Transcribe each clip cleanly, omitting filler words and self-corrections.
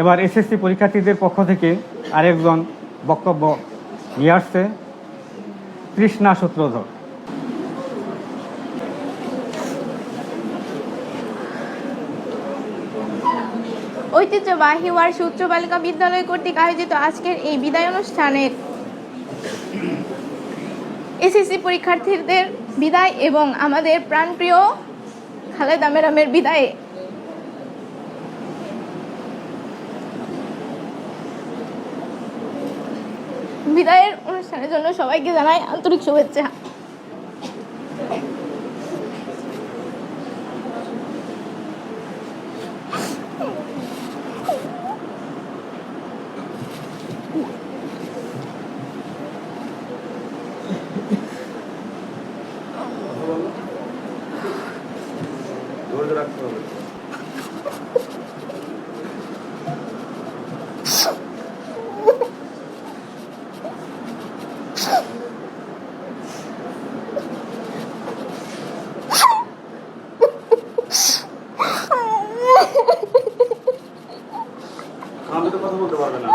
এবার এসএসসি পরীক্ষার্থীদের পক্ষ থেকে আরেকজন বক্তব্য নিয়ে আসছে তৃষ্ণা সূত্রধর। ঐতিহ্যবাহী ওয়ারশি উচ্চ বালিকা বিদ্যালয় কর্তৃক আয়োজিত আজকের এই বিদায় অনুষ্ঠানের এসএসসি পরীক্ষার্থীদের বিদায় এবং আমাদের প্রাণপ্রিয় খালেদা ম্যাডামের বিদায়ের অনুষ্ঠানের জন্য সবাইকে জানাই আন্তরিক শুভেচ্ছা। আমি তো কথা বলতে পারবে না।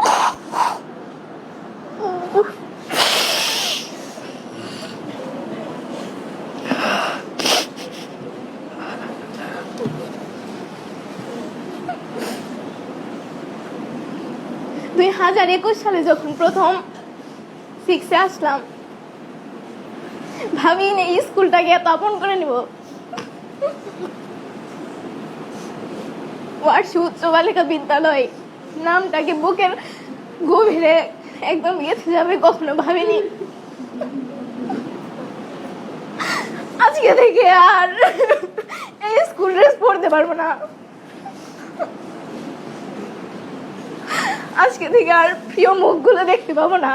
2021 সালে যখন প্রথম 6-এ আসলাম, ভাবিনি এই স্কুলটাকে এত আপন করে নিব। ওয়ারশি উচ্চ বালিকা বিদ্যালয় নামটাকে বুকের গভীরে একদম গেঁথে যাবে কখনো ভাবিনি। আজকে থেকে আর এই স্কুল ড্রেস পরতে পারবো না। আজকে থেকে আর প্রিয় মুখগুলো দেখতে পাবো না।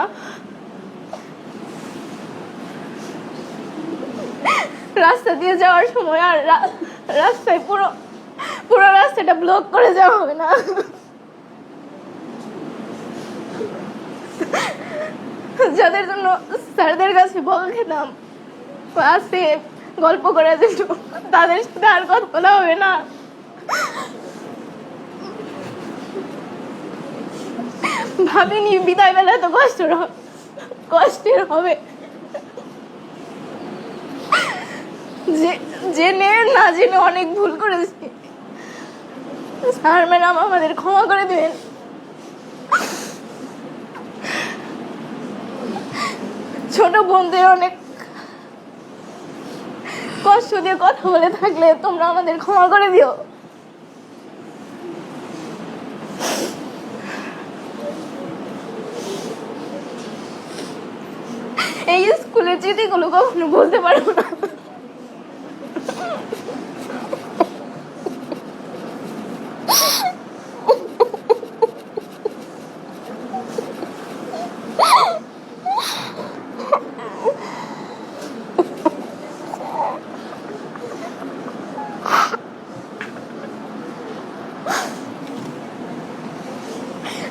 রাস্তা দিয়ে যাওয়ার সময় আর রাস্তায় পুরো রাস্তাটা ব্লক করে যাওয়া হবে না। যাদের জন্য স্যারদের কাছে বকা খেতাম, ক্লাসে গল্প করে যেত, তাদের সাথে আর কথা বলা হবে না। ভাবিনি বিদায় বেলা এত কষ্টের হবে। জেনে না জেনে অনেক ভুল করেছি। স্যার ম্যাডাম আমাদের ক্ষমা করে দেবেন। ছোট বোনদের অনেক কষ্ট দিয়ে কথা বলে থাকলে তোমরা আমাদের ক্ষমা করে দিও। এই স্কুলের স্মৃতিগুলো কখনো বলতে পারবো না।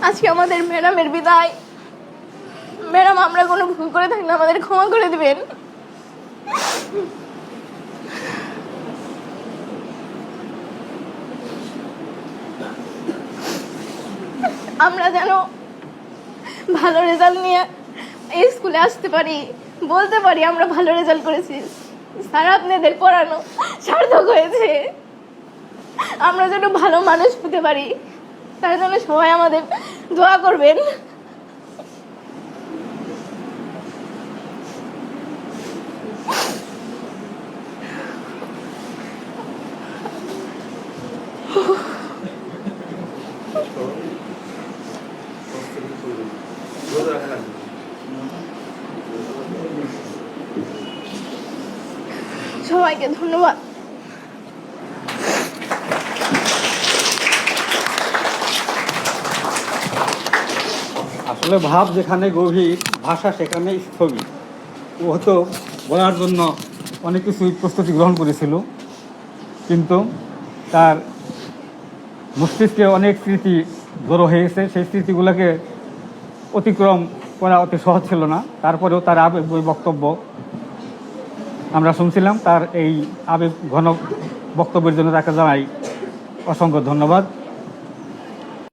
আজকে আমাদের ম্যাডামের বিদায়। ম্যাডাম, আমরা কোনো ভুল করে থাকলে আমাদের ক্ষমা করে দিবেন। আমরা যেন ভালো রেজাল্ট নিয়ে এই স্কুলে আসতে পারি, বলতে পারি আমরা ভালো রেজাল্ট করেছি, স্যার আপনাদের পড়ানো সার্থক হয়েছে। আমরা যেন ভালো মানুষ হতে পারি, তার জন্য সবাই আমাদের দোয়া করবেন। সবাইকে ধন্যবাদ। আসলে ভাব যেখানে গভীর, ভাষা সেখানে স্থবির। ও হয়তো বলার জন্য অনেক কিছুই প্রস্তুতি গ্রহণ করেছিল, কিন্তু তার মস্তিষ্কে অনেক স্মৃতি জড়ো হয়েছে। সেই স্মৃতিগুলোকে অতিক্রম করা অতি সহজ ছিল না। তারপরেও তার আবেগময় বক্তব্য আমরা শুনছিলাম। তার এই আবেগ ঘন বক্তব্যের জন্য তাকে জানাই অসংখ্য ধন্যবাদ।